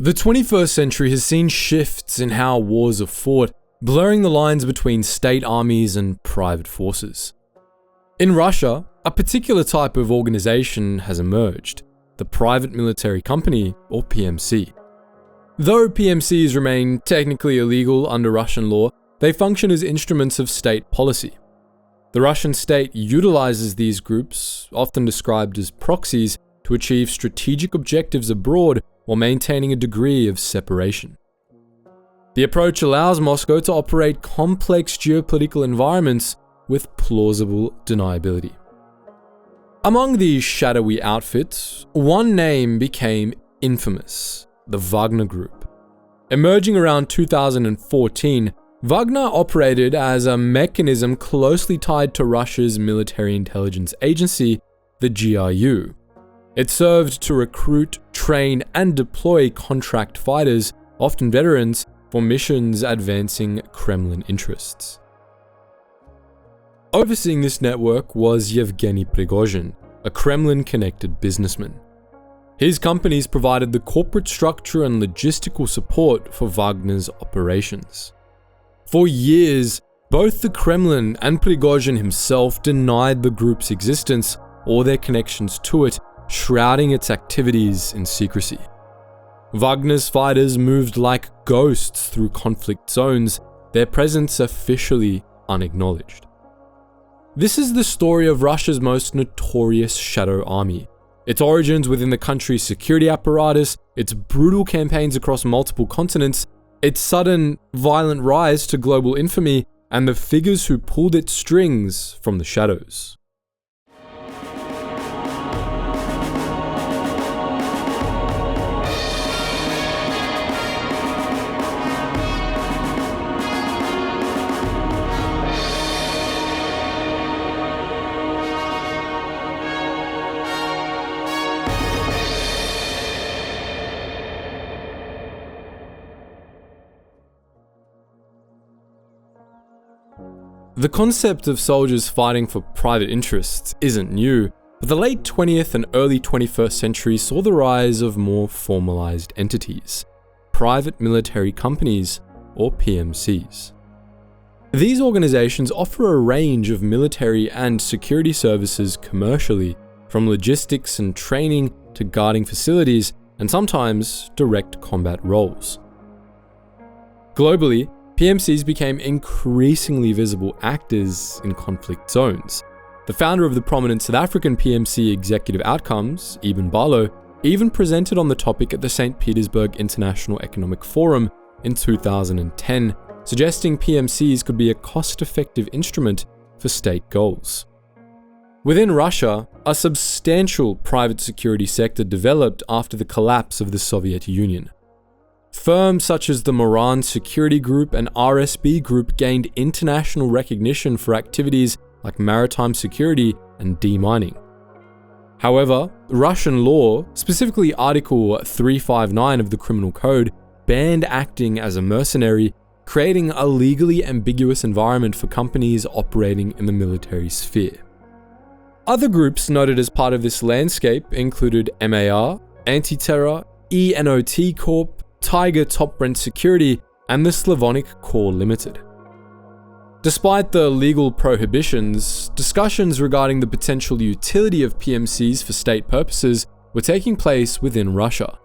The 21st century has seen shifts in how wars are fought, blurring the lines between state armies and private forces. In Russia, a particular type of organization has emerged, the private military company, or PMC. Though PMCs remain technically illegal under Russian law, they function as instruments of state policy. The Russian state utilizes these groups, often described as proxies, to achieve strategic objectives abroad while maintaining a degree of separation. The approach allows Moscow to operate complex geopolitical environments with plausible deniability. Among these shadowy outfits, one name became infamous: the Wagner Group. Emerging around 2014, Wagner operated as a mechanism closely tied to Russia's military intelligence agency, the GRU. It served to recruit, train, and deploy contract fighters, often veterans, for missions advancing Kremlin interests. Overseeing this network was Yevgeny Prigozhin, a Kremlin-connected businessman. His companies provided the corporate structure and logistical support for Wagner's operations. For years, both the Kremlin and Prigozhin himself denied the group's existence or their connections to it, shrouding its activities in secrecy. Wagner's fighters moved like ghosts through conflict zones, their presence officially unacknowledged. This is the story of Russia's most notorious shadow army. Its origins within the country's security apparatus, its brutal campaigns across multiple continents, its sudden, violent rise to global infamy, and the figures who pulled its strings from the shadows. The concept of soldiers fighting for private interests isn't new, but the late 20th and early 21st century saw the rise of more formalized entities, private military companies, or PMCs. These organizations offer a range of military and security services commercially, from logistics and training to guarding facilities, and sometimes direct combat roles. Globally, PMCs became increasingly visible actors in conflict zones. The founder of the prominent South African PMC Executive Outcomes, Eben Barlow, even presented on the topic at the St. Petersburg International Economic Forum in 2010, suggesting PMCs could be a cost-effective instrument for state goals. Within Russia, a substantial private security sector developed after the collapse of the Soviet Union. Firms such as the Moran Security Group and RSB Group gained international recognition for activities like maritime security and demining. However, Russian law, specifically Article 359 of the Criminal Code, banned acting as a mercenary, creating a legally ambiguous environment for companies operating in the military sphere. Other groups noted as part of this landscape included MAR, Anti-Terror, ENOT Corp, Tiger Top Rent Security, and the Slavonic Corps Limited. Despite the legal prohibitions, discussions regarding the potential utility of PMCs for state purposes were taking place within Russia.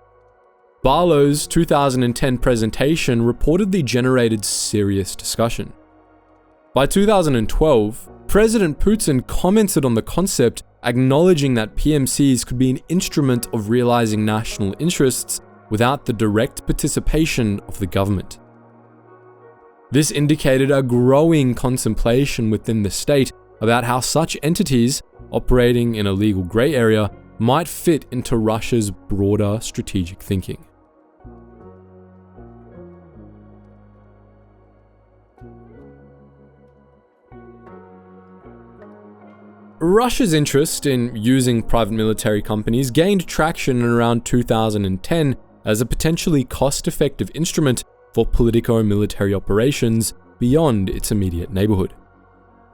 Barlow's 2010 presentation reportedly generated serious discussion. By 2012, President Putin commented on the concept, acknowledging that PMCs could be an instrument of realizing national interests without the direct participation of the government. This indicated a growing contemplation within the state about how such entities, operating in a legal grey area, might fit into Russia's broader strategic thinking. Russia's interest in using private military companies gained traction in around 2010 as a potentially cost-effective instrument for politico-military operations beyond its immediate neighborhood.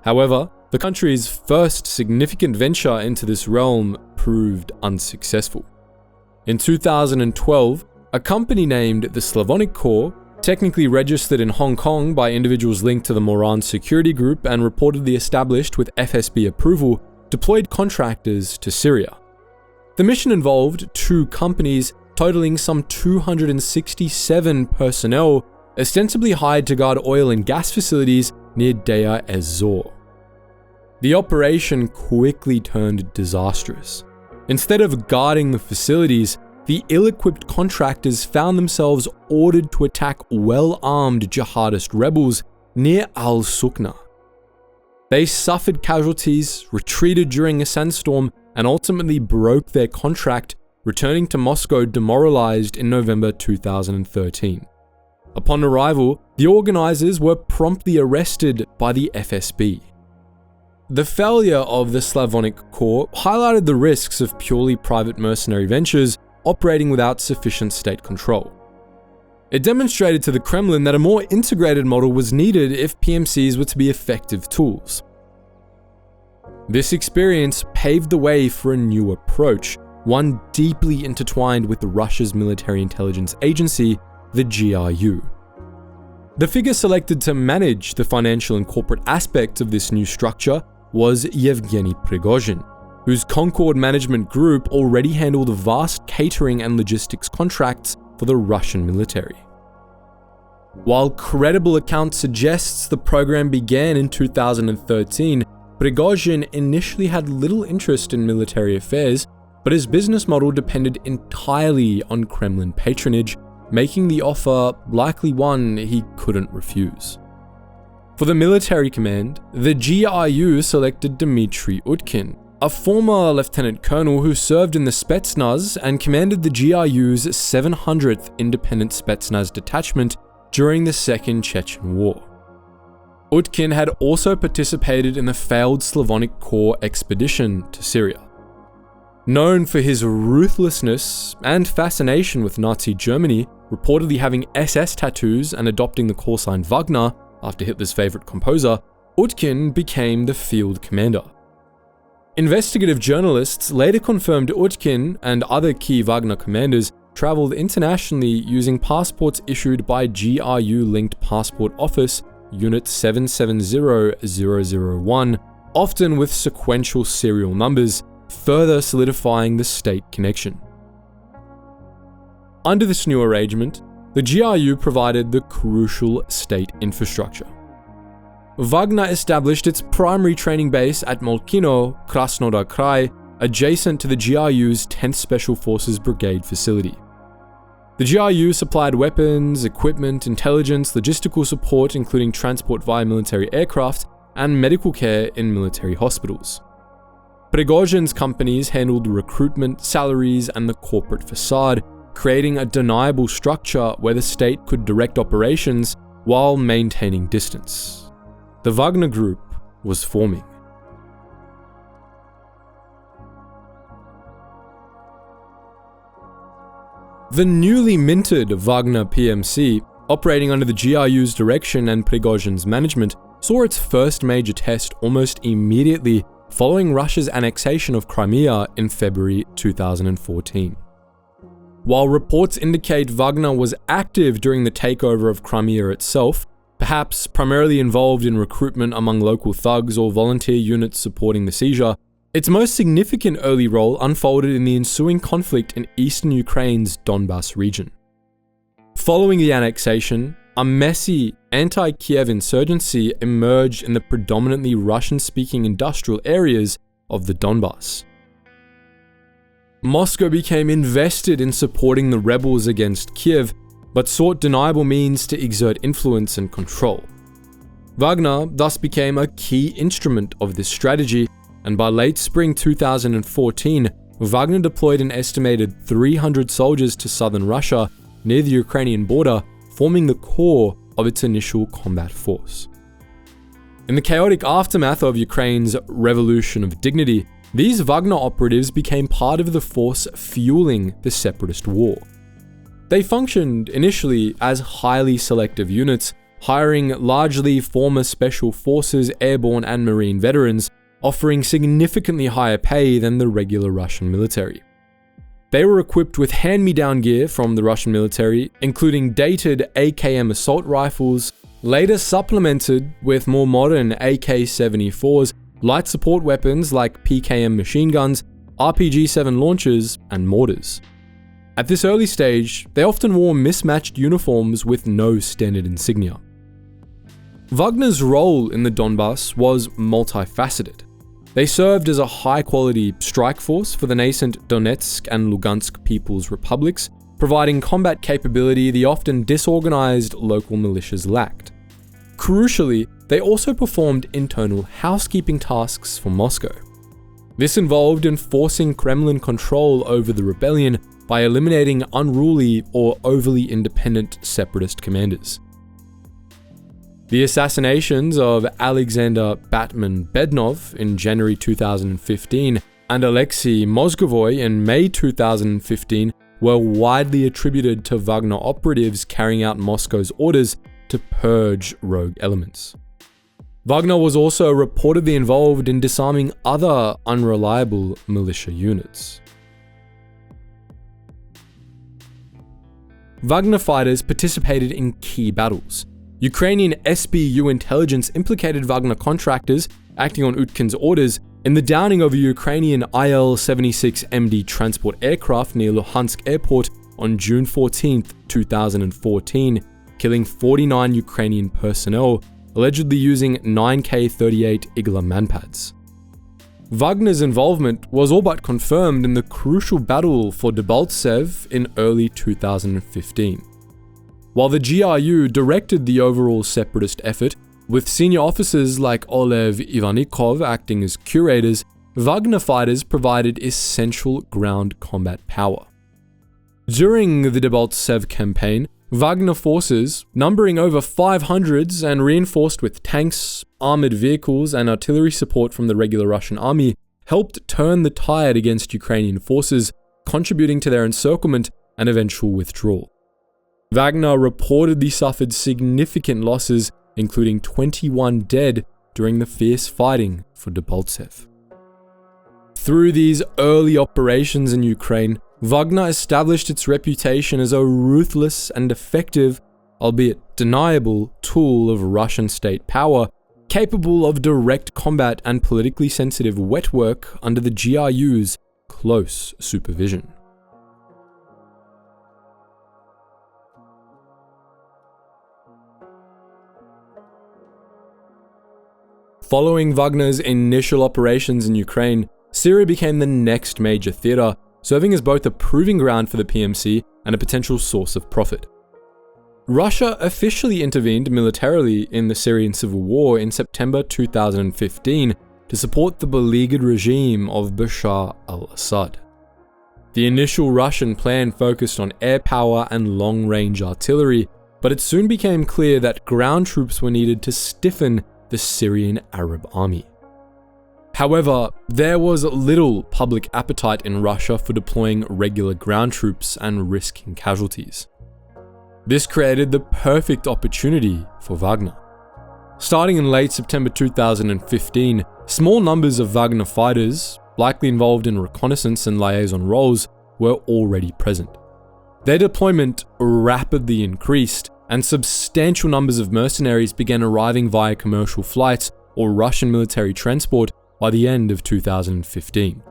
However, the country's first significant venture into this realm proved unsuccessful. In 2012, a company named the Slavonic Corps, technically registered in Hong Kong by individuals linked to the Moran security group and reportedly established with FSB approval, deployed contractors to Syria. The mission involved 2 companies totaling some 267 personnel, ostensibly hired to guard oil and gas facilities near Deir ez-Zor. The operation quickly turned disastrous. Instead of guarding the facilities, the ill-equipped contractors found themselves ordered to attack well-armed jihadist rebels near Al-Sukna. They suffered casualties, retreated during a sandstorm, and ultimately broke their contract, returning to Moscow demoralized in November 2013. Upon arrival, the organizers were promptly arrested by the FSB. The failure of the Slavonic Corps highlighted the risks of purely private mercenary ventures operating without sufficient state control. It demonstrated to the Kremlin that a more integrated model was needed if PMCs were to be effective tools. This experience paved the way for a new approach, one deeply intertwined with Russia's military intelligence agency, the GRU. The figure selected to manage the financial and corporate aspects of this new structure was Yevgeny Prigozhin, whose Concord management group already handled vast catering and logistics contracts for the Russian military. While credible account suggests the program began in 2013, Prigozhin initially had little interest in military affairs, but his business model depended entirely on Kremlin patronage, making the offer likely one he couldn't refuse. For the military command, the GRU selected Dmitry Utkin, a former lieutenant colonel who served in the Spetsnaz and commanded the GRU's 700th Independent Spetsnaz Detachment during the Second Chechen War. Utkin had also participated in the failed Slavonic Corps expedition to Syria. Known for his ruthlessness and fascination with Nazi Germany, reportedly having SS tattoos and adopting the call sign Wagner after Hitler's favorite composer, Utkin became the field commander. Investigative journalists later confirmed Utkin and other key Wagner commanders traveled internationally using passports issued by GRU-linked Passport Office Unit 770001, often with sequential serial numbers, further solidifying the state connection. Under this new arrangement, the GRU provided the crucial state infrastructure. Wagner established its primary training base at Molkino, Krasnodar Krai, adjacent to the GRU's 10th Special Forces Brigade facility. The GRU supplied weapons, equipment, intelligence, logistical support including transport via military aircraft, and medical care in military hospitals. Prigozhin's companies handled recruitment, salaries, and the corporate facade, creating a deniable structure where the state could direct operations while maintaining distance. The Wagner Group was forming. The newly minted Wagner PMC, operating under the GRU's direction and Prigozhin's management, saw its first major test almost immediately following Russia's annexation of Crimea in February 2014. While reports indicate Wagner was active during the takeover of Crimea itself, perhaps primarily involved in recruitment among local thugs or volunteer units supporting the seizure, its most significant early role unfolded in the ensuing conflict in eastern Ukraine's Donbas region. Following the annexation, a messy anti-Kiev insurgency emerged in the predominantly Russian-speaking industrial areas of the Donbas. Moscow became invested in supporting the rebels against Kiev, but sought deniable means to exert influence and control. Wagner thus became a key instrument of this strategy, and by late spring 2014, Wagner deployed an estimated 300 soldiers to southern Russia near the Ukrainian border, forming the core of its initial combat force. In the chaotic aftermath of Ukraine's Revolution of Dignity, these Wagner operatives became part of the force fueling the separatist war. They functioned initially as highly selective units, hiring largely former special forces, airborne and marine veterans, offering significantly higher pay than the regular Russian military. They were equipped with hand-me-down gear from the Russian military, including dated AKM assault rifles, later supplemented with more modern AK-74s, light support weapons like PKM machine guns, RPG-7 launchers, and mortars. At this early stage, they often wore mismatched uniforms with no standard insignia. Wagner's role in the Donbas was multifaceted. They served as a high-quality strike force for the nascent Donetsk and Lugansk People's Republics, providing combat capability the often disorganized local militias lacked. Crucially, they also performed internal housekeeping tasks for Moscow. This involved enforcing Kremlin control over the rebellion by eliminating unruly or overly independent separatist commanders. The assassinations of Alexander Batman Bednov in January 2015 and Alexei Mozgovoi in May 2015 were widely attributed to Wagner operatives carrying out Moscow's orders to purge rogue elements. Wagner was also reportedly involved in disarming other unreliable militia units. Wagner fighters participated in key battles. Ukrainian SBU intelligence implicated Wagner contractors, acting on Utkin's orders, in the downing of a Ukrainian Il-76MD transport aircraft near Luhansk airport on June 14, 2014, killing 49 Ukrainian personnel, allegedly using 9K-38 Igla manpads. Wagner's involvement was all but confirmed in the crucial battle for Debaltsev in early 2015. While the GRU directed the overall separatist effort, with senior officers like Olev Ivanikov acting as curators, Wagner fighters provided essential ground combat power. During the Debaltsev campaign, Wagner forces, numbering over 500s and reinforced with tanks, armored vehicles, and artillery support from the regular Russian army, helped turn the tide against Ukrainian forces, contributing to their encirclement and eventual withdrawal. Wagner reportedly suffered significant losses, including 21 dead during the fierce fighting for Debaltsev. Through these early operations in Ukraine, Wagner established its reputation as a ruthless and effective, albeit deniable, tool of Russian state power, capable of direct combat and politically sensitive wet work under the GRU's close supervision. Following Wagner's initial operations in Ukraine, Syria became the next major theatre, serving as both a proving ground for the PMC and a potential source of profit. Russia officially intervened militarily in the Syrian civil war in September 2015 to support the beleaguered regime of Bashar al-Assad. The initial Russian plan focused on air power and long-range artillery, but it soon became clear that ground troops were needed to stiffen the Syrian Arab army. However, there was little public appetite in Russia for deploying regular ground troops and risking casualties. This created the perfect opportunity for Wagner. Starting in late September 2015, small numbers of Wagner fighters, likely involved in reconnaissance and liaison roles, were already present. Their deployment rapidly increased, and substantial numbers of mercenaries began arriving via commercial flights or Russian military transport by the end of 2015.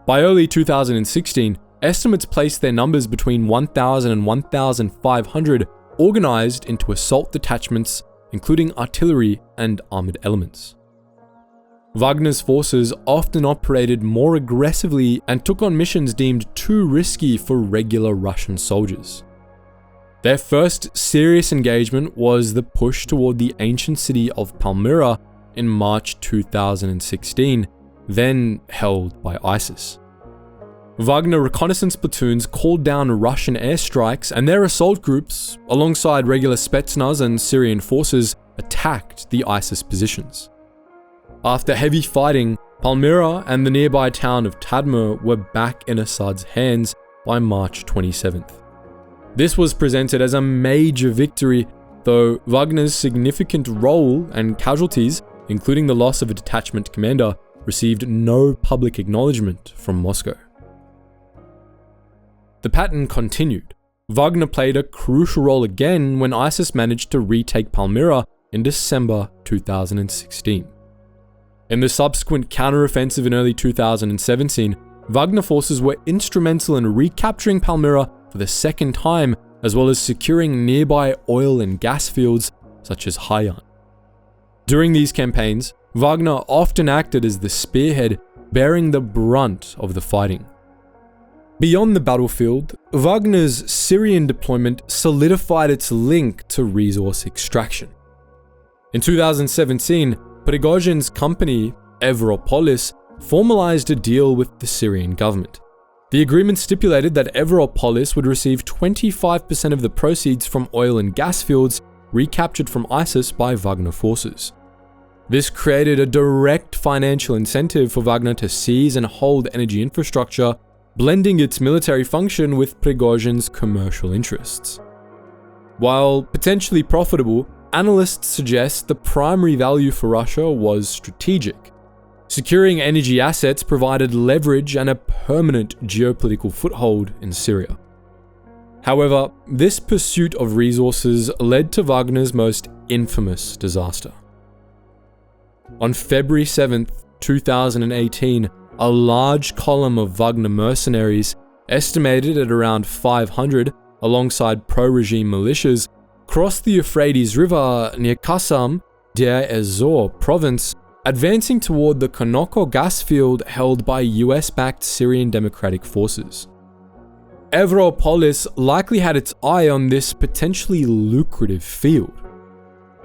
By early 2016, estimates placed their numbers between 1,000 and 1,500, organized into assault detachments, including artillery and armored elements. Wagner's forces often operated more aggressively and took on missions deemed too risky for regular Russian soldiers. Their first serious engagement was the push toward the ancient city of Palmyra in March 2016, then held by ISIS. Wagner reconnaissance platoons called down Russian airstrikes, and their assault groups, alongside regular Spetsnaz and Syrian forces, attacked the ISIS positions. After heavy fighting, Palmyra and the nearby town of Tadmur were back in Assad's hands by March 27th. This was presented as a major victory, though Wagner's significant role and casualties, including the loss of a detachment commander, received no public acknowledgement from Moscow. The pattern continued. Wagner played a crucial role again when ISIS managed to retake Palmyra in December 2016. In the subsequent counteroffensive in early 2017, Wagner forces were instrumental in recapturing Palmyra for the second time, as well as securing nearby oil and gas fields such as Hayan. During these campaigns, Wagner often acted as the spearhead, bearing the brunt of the fighting. Beyond the battlefield, Wagner's Syrian deployment solidified its link to resource extraction. In 2017, Prigozhin's company, Evropolis, formalized a deal with the Syrian government. The agreement stipulated that Evropolis would receive 25% of the proceeds from oil and gas fields recaptured from ISIS by Wagner forces. This created a direct financial incentive for Wagner to seize and hold energy infrastructure, blending its military function with Prigozhin's commercial interests. While potentially profitable, analysts suggest the primary value for Russia was strategic. Securing energy assets provided leverage and a permanent geopolitical foothold in Syria. However, this pursuit of resources led to Wagner's most infamous disaster. On February 7, 2018, a large column of Wagner mercenaries, estimated at around 500 alongside pro-regime militias, crossed the Euphrates River near Qassam, Deir ez-Zor province, advancing toward the Konoko gas field held by US-backed Syrian Democratic Forces. Evropolis likely had its eye on this potentially lucrative field.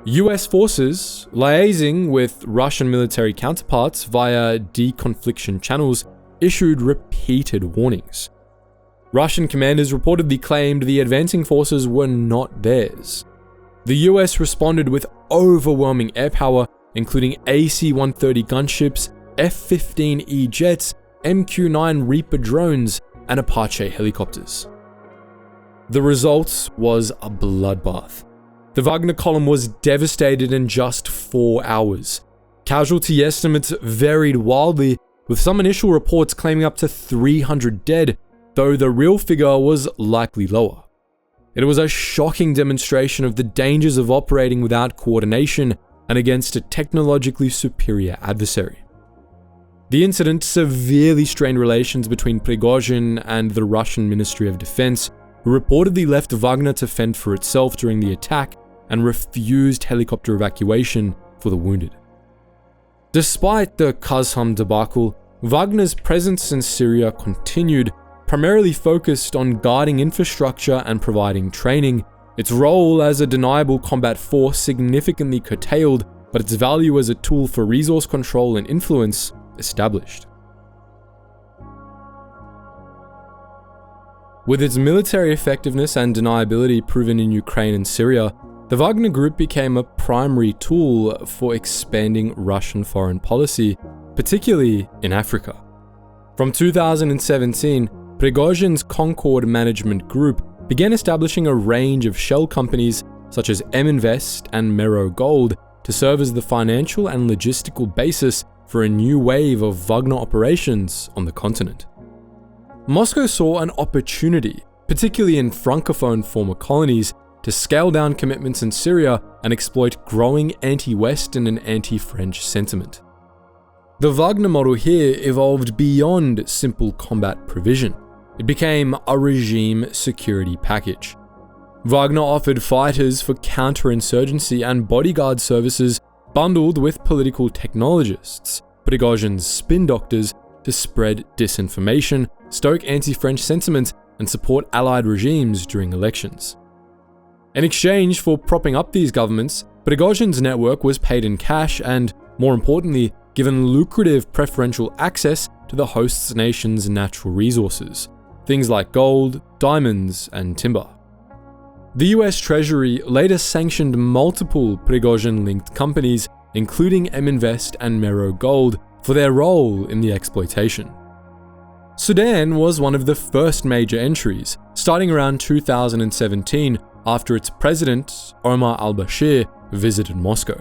US forces, liaising with Russian military counterparts via deconfliction channels, issued repeated warnings. Russian commanders reportedly claimed the advancing forces were not theirs. The US responded with overwhelming air power, including AC-130 gunships, F-15E jets, MQ-9 Reaper drones, and Apache helicopters. The result was a bloodbath. The Wagner column was devastated in just 4 hours. Casualty estimates varied wildly, with some initial reports claiming up to 300 dead, though the real figure was likely lower. It was a shocking demonstration of the dangers of operating without coordination and against a technologically superior adversary. The incident severely strained relations between Prigozhin and the Russian Ministry of Defense, who reportedly left Wagner to fend for itself during the attack and refused helicopter evacuation for the wounded. Despite the Qassam debacle, Wagner's presence in Syria continued, primarily focused on guarding infrastructure and providing training. Its role as a deniable combat force significantly curtailed, but its value as a tool for resource control and influence established. With its military effectiveness and deniability proven in Ukraine and Syria, the Wagner Group became a primary tool for expanding Russian foreign policy, particularly in Africa. From 2017, Prigozhin's Concord Management Group began establishing a range of shell companies such as M-Invest and Mero Gold to serve as the financial and logistical basis for a new wave of Wagner operations on the continent. Moscow saw an opportunity, particularly in Francophone former colonies, to scale down commitments in Syria and exploit growing anti-Western and anti-French sentiment. The Wagner model here evolved beyond simple combat provision. It became a regime security package. Wagner offered fighters for counterinsurgency and bodyguard services bundled with political technologists, Prigozhin's spin doctors, to spread disinformation, stoke anti-French sentiment, and support allied regimes during elections. In exchange for propping up these governments, Prigozhin's network was paid in cash and, more importantly, given lucrative preferential access to the host nation's natural resources, things like gold, diamonds, and timber. The US Treasury later sanctioned multiple Prigozhin-linked companies, including M-Invest and Mero Gold, for their role in the exploitation. Sudan was one of the first major entries, starting around 2017 after its president, Omar al-Bashir, visited Moscow.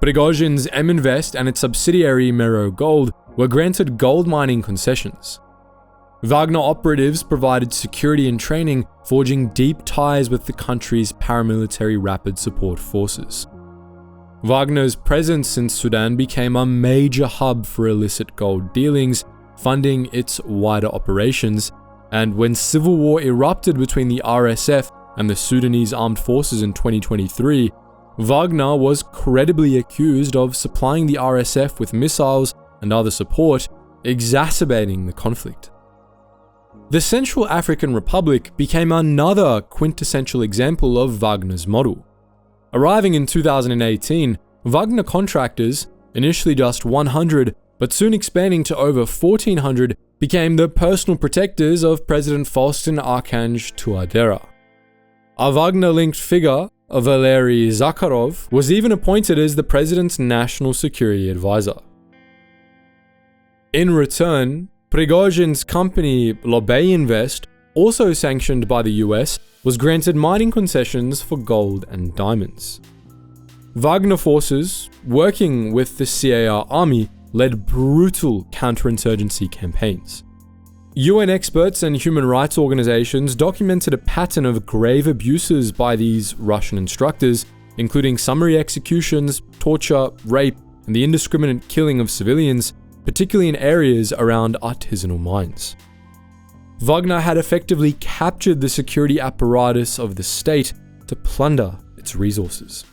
Prigozhin's M-Invest and its subsidiary Mero Gold were granted gold mining concessions. Wagner operatives provided security and training, forging deep ties with the country's paramilitary rapid support forces. Wagner's presence in Sudan became a major hub for illicit gold dealings, funding its wider operations, and when civil war erupted between the RSF and the Sudanese armed forces in 2023, Wagner was credibly accused of supplying the RSF with missiles and other support, exacerbating the conflict. The Central African Republic became another quintessential example of Wagner's model. Arriving in 2018, Wagner contractors, initially just 100, but soon expanding to over 1,400, became the personal protectors of President Faustin Archange Touadera. A Wagner-linked figure, Valery Zakharov, was even appointed as the president's national security advisor. In return, Prigozhin's company, Lobey Invest, also sanctioned by the US, was granted mining concessions for gold and diamonds. Wagner forces, working with the CAR army, led brutal counterinsurgency campaigns. UN experts and human rights organizations documented a pattern of grave abuses by these Russian instructors, including summary executions, torture, rape, and the indiscriminate killing of civilians, particularly in areas around artisanal mines. Wagner had effectively captured the security apparatus of the state to plunder its resources.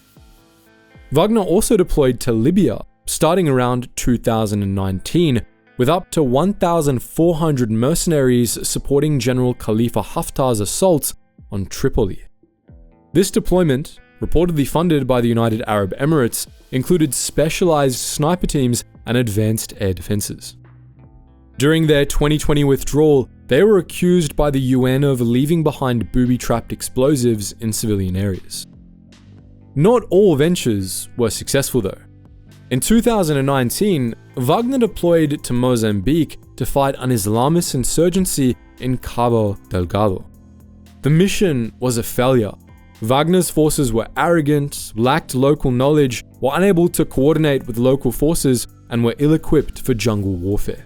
Wagner also deployed to Libya, starting around 2019, with up to 1,400 mercenaries supporting General Khalifa Haftar's assaults on Tripoli. This deployment, reportedly funded by the United Arab Emirates, included specialized sniper teams and advanced air defenses. During their 2020 withdrawal, they were accused by the UN of leaving behind booby-trapped explosives in civilian areas. Not all ventures were successful though. In 2019, Wagner deployed to Mozambique to fight an Islamist insurgency in Cabo Delgado. The mission was a failure. Wagner's forces were arrogant, lacked local knowledge, were unable to coordinate with local forces, and were ill-equipped for jungle warfare.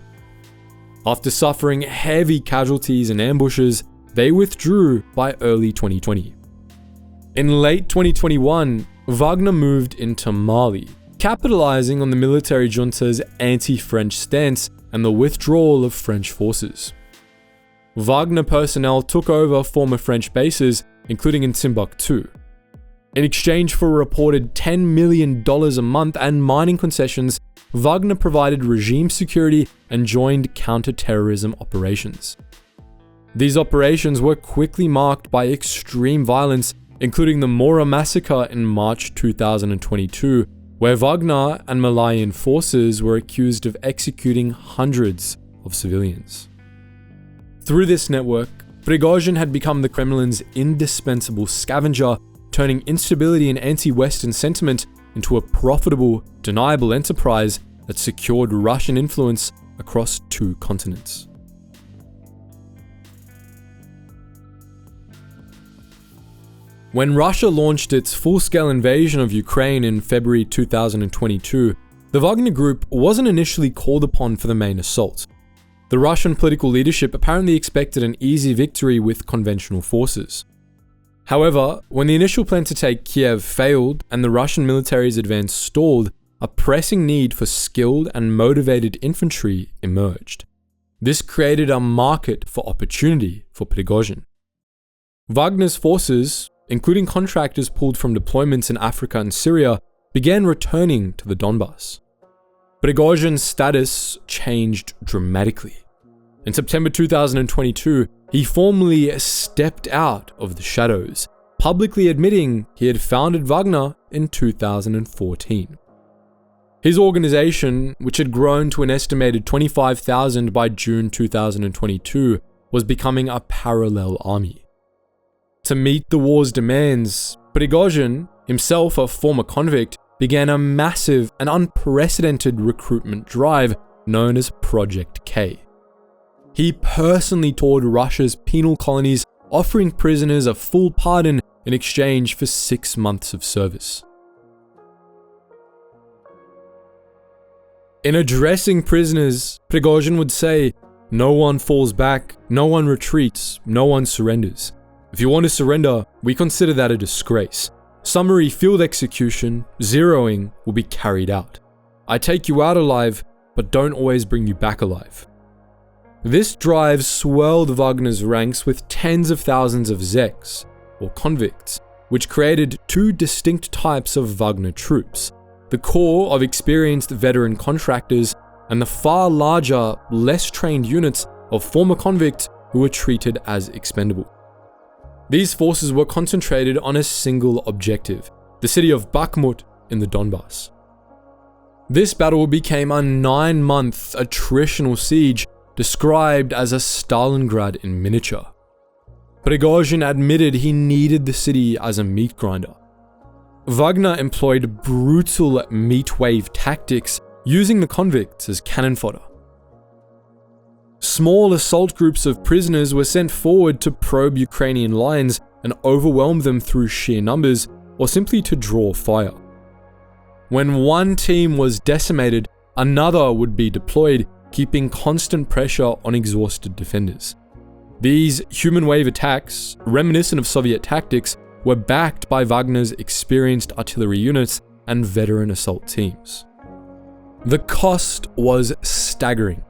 After suffering heavy casualties and ambushes, they withdrew by early 2020. In late 2021, Wagner moved into Mali, capitalizing on the military junta's anti-French stance and the withdrawal of French forces. Wagner personnel took over former French bases, including in Timbuktu. In exchange for a reported $10 million a month and mining concessions, Wagner provided regime security and joined counter-terrorism operations. These operations were quickly marked by extreme violence, including the Mora massacre in March 2022, where Wagner and Malayan forces were accused of executing hundreds of civilians. Through this network, Prigozhin had become the Kremlin's indispensable scavenger, turning instability and anti-Western sentiment into a profitable, deniable enterprise that secured Russian influence across 2 continents. When Russia launched its full-scale invasion of Ukraine in February 2022, the Wagner Group wasn't initially called upon for the main assault. The Russian political leadership apparently expected an easy victory with conventional forces. However, when the initial plan to take Kiev failed and the Russian military's advance stalled, a pressing need for skilled and motivated infantry emerged. This created a market for opportunity for Prigozhin. Wagner's forces, including contractors pulled from deployments in Africa and Syria, began returning to the Donbas. Prigozhin's status changed dramatically. In September 2022, he formally stepped out of the shadows, publicly admitting he had founded Wagner in 2014. His organization, which had grown to an estimated 25,000 by June 2022, was becoming a parallel army. To meet the war's demands, Prigozhin, himself a former convict, began a massive and unprecedented recruitment drive known as Project K. He personally toured Russia's penal colonies, offering prisoners a full pardon in exchange for 6 months of service. In addressing prisoners, Prigozhin would say, No one falls back, no one retreats, no one surrenders. If you want to surrender, we consider that a disgrace. Summary field execution, zeroing, will be carried out. I take you out alive, but don't always bring you back alive. This drive swelled Wagner's ranks with tens of thousands of Zeks, or convicts, which created two distinct types of Wagner troops: the core of experienced veteran contractors and the far larger, less trained units of former convicts who were treated as expendable. These forces were concentrated on a single objective, the city of Bakhmut in the Donbas. This battle became a 9-month attritional siege described as a Stalingrad in miniature. Prigozhin admitted he needed the city as a meat grinder. Wagner employed brutal meat wave tactics, using the convicts as cannon fodder. Small assault groups of prisoners were sent forward to probe Ukrainian lines and overwhelm them through sheer numbers, or simply to draw fire. When one team was decimated, another would be deployed, keeping constant pressure on exhausted defenders. These human wave attacks, reminiscent of Soviet tactics, were backed by Wagner's experienced artillery units and veteran assault teams. The cost was staggering.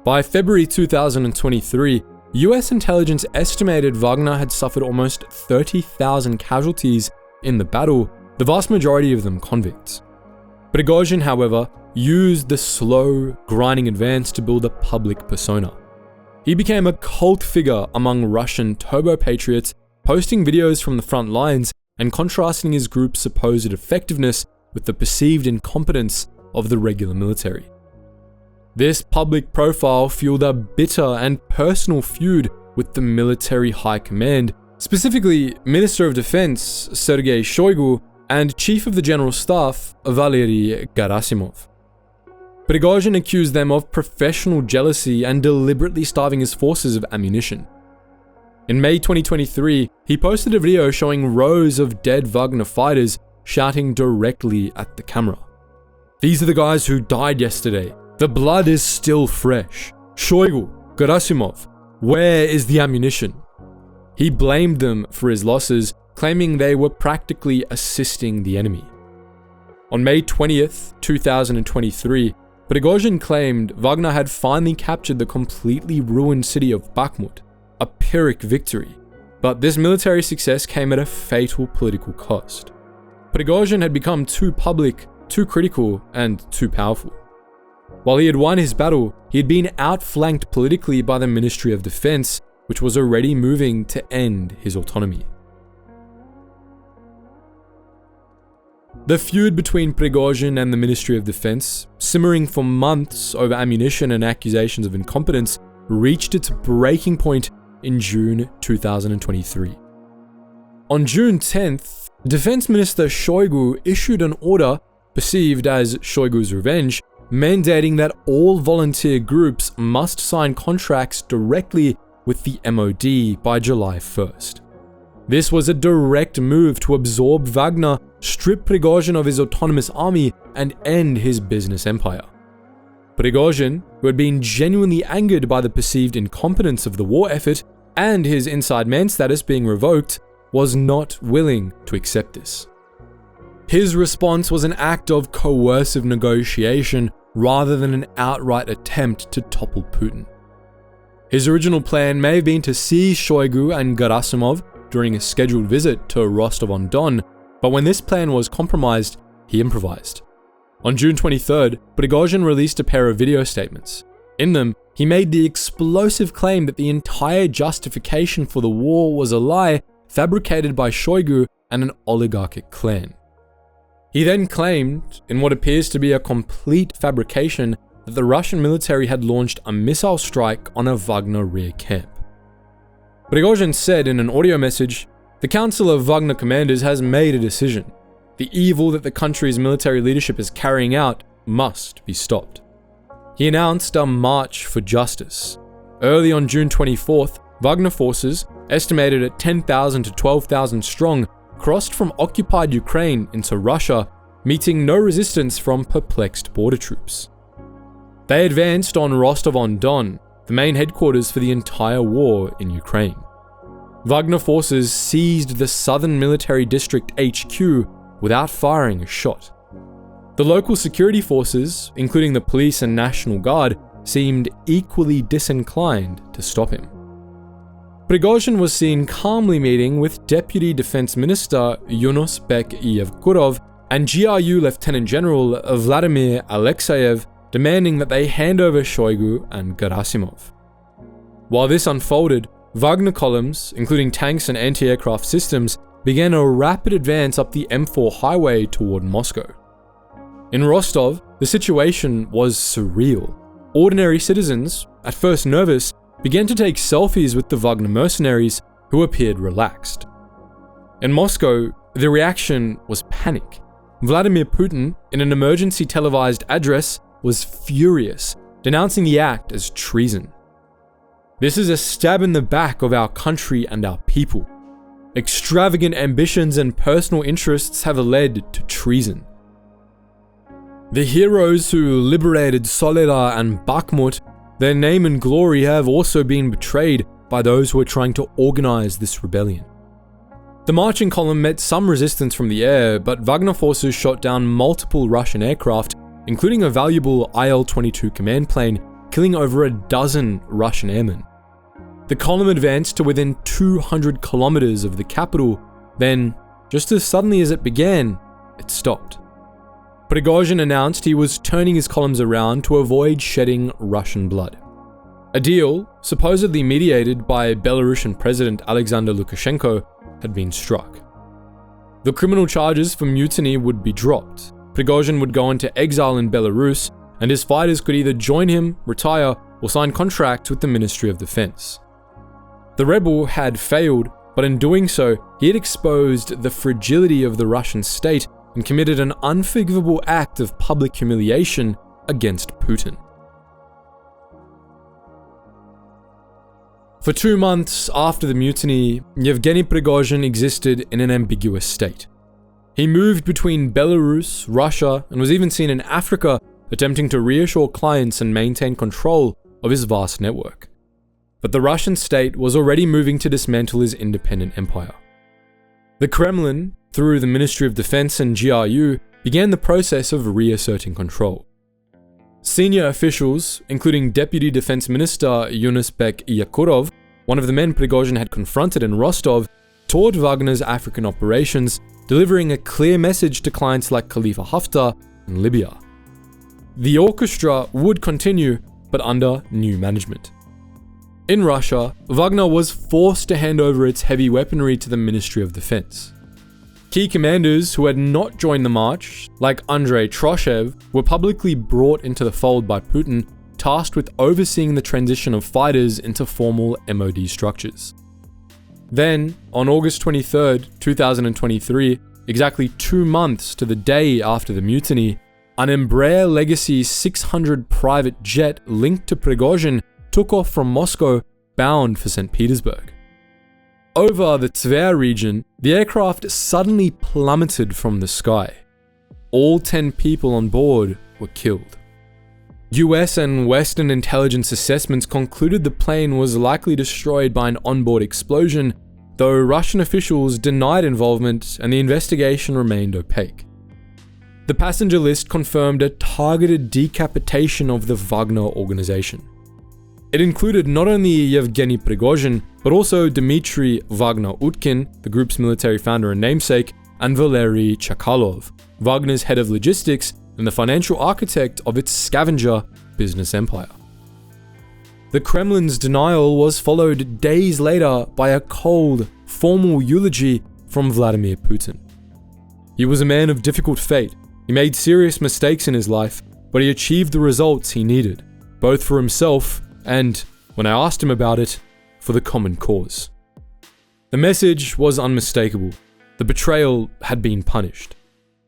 By February 2023, US intelligence estimated Wagner had suffered almost 30,000 casualties in the battle, the vast majority of them convicts. Prigozhin, however, used the slow, grinding advance to build a public persona. He became a cult figure among Russian turbo-patriots, posting videos from the front lines and contrasting his group's supposed effectiveness with the perceived incompetence of the regular military. This public profile fueled a bitter and personal feud with the military high command, specifically Minister of Defense Sergei Shoigu and Chief of the General Staff Valery Gerasimov. Prigozhin accused them of professional jealousy and deliberately starving his forces of ammunition. In May 2023, he posted a video showing rows of dead Wagner fighters shouting directly at the camera. "These are the guys who died yesterday. The blood is still fresh. Shoigu, Gerasimov, where is the ammunition?" He blamed them for his losses, claiming they were practically assisting the enemy. On May 20th, 2023, Prigozhin claimed Wagner had finally captured the completely ruined city of Bakhmut, a Pyrrhic victory, but this military success came at a fatal political cost. Prigozhin had become too public, too critical, and too powerful. While he had won his battle, he had been outflanked politically by the Ministry of Defense, which was already moving to end his autonomy. The feud between Prigozhin and the Ministry of Defense, simmering for months over ammunition and accusations of incompetence, reached its breaking point in June 2023. On June 10th, Defense Minister Shoigu issued an order, perceived as Shoigu's revenge, mandating that all volunteer groups must sign contracts directly with the MOD by July 1st. This was a direct move to absorb Wagner, strip Prigozhin of his autonomous army, and end his business empire. Prigozhin, who had been genuinely angered by the perceived incompetence of the war effort and his inside man status being revoked, was not willing to accept this. His response was an act of coercive negotiation rather than an outright attempt to topple Putin. His original plan may have been to seize Shoigu and Gerasimov during a scheduled visit to Rostov-on-Don, but when this plan was compromised, he improvised. On June 23rd, Prigozhin released a pair of video statements. In them, he made the explosive claim that the entire justification for the war was a lie fabricated by Shoigu and an oligarchic clan. He then claimed, in what appears to be a complete fabrication, that the Russian military had launched a missile strike on a Wagner rear camp. Prigozhin said in an audio message, "The Council of Wagner Commanders has made a decision. The evil that the country's military leadership is carrying out must be stopped." He announced a march for justice. Early on June 24th, Wagner forces, estimated at 10,000 to 12,000 strong, crossed from occupied Ukraine into Russia, meeting no resistance from perplexed border troops. They advanced on Rostov-on-Don, the main headquarters for the entire war in Ukraine. Wagner forces seized the southern military district HQ without firing a shot. The local security forces, including the police and National Guard, seemed equally disinclined to stop him. Prigozhin was seen calmly meeting with Deputy Defense Minister Yunusbek Yevkurov and GRU Lieutenant General Vladimir Alexeyev, demanding that they hand over Shoigu and Gerasimov. While this unfolded, Wagner columns, including tanks and anti-aircraft systems, began a rapid advance up the M4 highway toward Moscow. In Rostov, the situation was surreal. Ordinary citizens, at first nervous, began to take selfies with the Wagner mercenaries, who appeared relaxed. In Moscow, the reaction was panic. Vladimir Putin, in an emergency televised address, was furious, denouncing the act as treason. "This is a stab in the back of our country and our people. Extravagant ambitions and personal interests have led to treason. The heroes who liberated Soledar and Bakhmut, their name and glory have also been betrayed by those who are trying to organize this rebellion." The marching column met some resistance from the air, but Wagner forces shot down multiple Russian aircraft, including a valuable Il-22 command plane, killing over a dozen Russian airmen. The column advanced to within 200 kilometers of the capital, then, just as suddenly as it began, it stopped. Prigozhin announced he was turning his columns around to avoid shedding Russian blood. A deal, supposedly mediated by Belarusian President Alexander Lukashenko, had been struck. The criminal charges for mutiny would be dropped. Prigozhin would go into exile in Belarus, and his fighters could either join him, retire, or sign contracts with the Ministry of Defense. The rebel had failed, but in doing so, he had exposed the fragility of the Russian state and committed an unforgivable act of public humiliation against Putin. For 2 months after the mutiny, Yevgeny Prigozhin existed in an ambiguous state. He moved between Belarus, Russia, and was even seen in Africa, attempting to reassure clients and maintain control of his vast network. But the Russian state was already moving to dismantle his independent empire. The Kremlin, through the Ministry of Defense and GRU, began the process of reasserting control. Senior officials, including Deputy Defense Minister Yunusbek Yevkurov, one of the men Prigozhin had confronted in Rostov, toured Wagner's African operations, delivering a clear message to clients like Khalifa Haftar in Libya. The orchestra would continue, but under new management. In Russia, Wagner was forced to hand over its heavy weaponry to the Ministry of Defense. Key commanders who had not joined the march, like Andrei Troshev, were publicly brought into the fold by Putin, tasked with overseeing the transition of fighters into formal MOD structures. Then, on August 23, 2023, exactly 2 months to the day after the mutiny, an Embraer Legacy 600 private jet linked to Prigozhin took off from Moscow, bound for St. Petersburg. Over the Tver region, the aircraft suddenly plummeted from the sky. All 10 people on board were killed. US and Western intelligence assessments concluded the plane was likely destroyed by an onboard explosion, though Russian officials denied involvement and the investigation remained opaque. The passenger list confirmed a targeted decapitation of the Wagner organization. It included not only Yevgeny Prigozhin, but also Dmitry Wagner-Utkin, the group's military founder and namesake, and Valery Chakalov, Wagner's head of logistics and the financial architect of its scavenger business empire. The Kremlin's denial was followed days later by a cold, formal eulogy from Vladimir Putin. He was a man of difficult fate. He made serious mistakes in his life, but he achieved the results he needed, both for himself and, when I asked him about it, for the common cause. The message was unmistakable. The betrayal had been punished.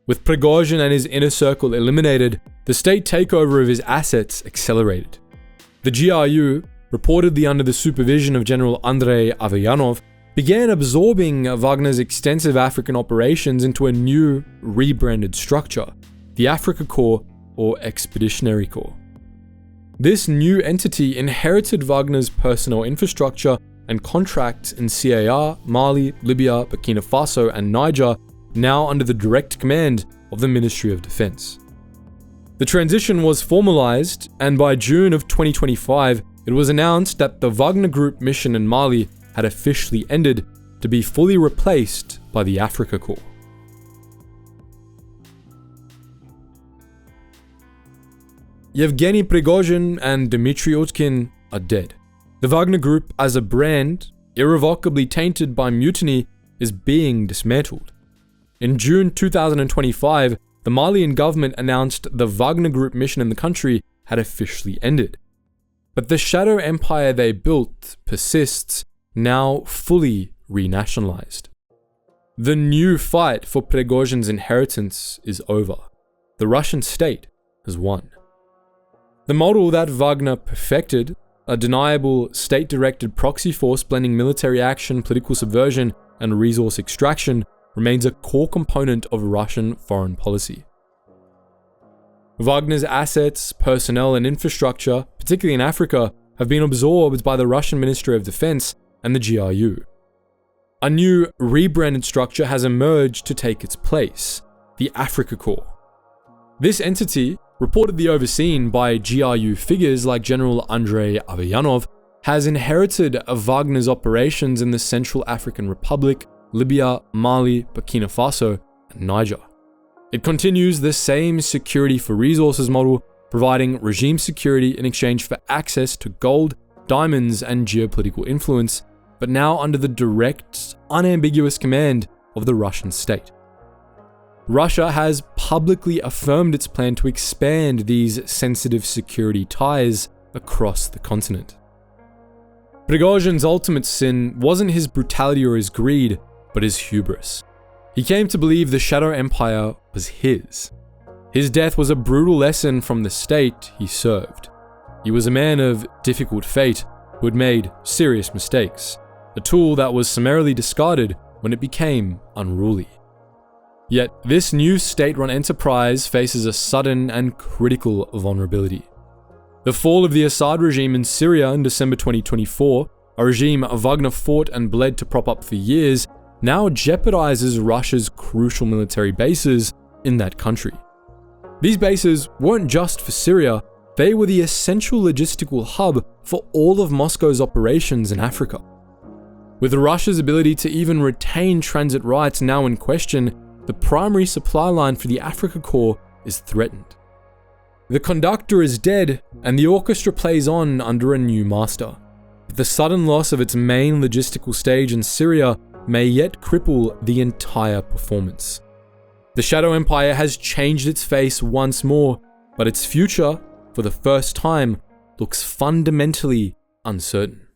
With Prigozhin and his inner circle eliminated, the state takeover of his assets accelerated. The GRU, reportedly under the supervision of General Andrei Avyanov, began absorbing Wagner's extensive African operations into a new, rebranded structure, the Africa Corps or Expeditionary Corps. This new entity inherited Wagner's personnel infrastructure and contracts in CAR, Mali, Libya, Burkina Faso, and Niger, now under the direct command of the Ministry of Defense. The transition was formalized, and by June of 2025, it was announced that the Wagner Group mission in Mali had officially ended, to be fully replaced by the Africa Corps. Yevgeny Prigozhin and Dmitry Utkin are dead. The Wagner Group as a brand, irrevocably tainted by mutiny, is being dismantled. In June 2025, the Malian government announced the Wagner Group mission in the country had officially ended. But the shadow empire they built persists, now fully renationalized. The new fight for Prigozhin's inheritance is over. The Russian state has won. The model that Wagner perfected, a deniable state-directed proxy force blending military action, political subversion, and resource extraction, remains a core component of Russian foreign policy. Wagner's assets, personnel, and infrastructure, particularly in Africa, have been absorbed by the Russian Ministry of Defense and the GRU. A new rebranded structure has emerged to take its place, the Africa Corps. This entity, reportedly overseen by GRU figures like General Andrei Avyanov, has inherited Wagner's operations in the Central African Republic, Libya, Mali, Burkina Faso, and Niger. It continues the same security for resources model, providing regime security in exchange for access to gold, diamonds, and geopolitical influence, but now under the direct, unambiguous command of the Russian state. Russia has publicly affirmed its plan to expand these sensitive security ties across the continent. Prigozhin's ultimate sin wasn't his brutality or his greed, but his hubris. He came to believe the Shadow Empire was his. His death was a brutal lesson from the state he served. He was a man of difficult fate who had made serious mistakes, a tool that was summarily discarded when it became unruly. Yet, this new state-run enterprise faces a sudden and critical vulnerability. The fall of the Assad regime in Syria in December 2024, a regime Wagner fought and bled to prop up for years, now jeopardizes Russia's crucial military bases in that country. These bases weren't just for Syria, they were the essential logistical hub for all of Moscow's operations in Africa. With Russia's ability to even retain transit rights now in question, the primary supply line for the Africa Corps is threatened. The conductor is dead, and the orchestra plays on under a new master. But the sudden loss of its main logistical stage in Syria may yet cripple the entire performance. The Shadow Empire has changed its face once more, but its future, for the first time, looks fundamentally uncertain.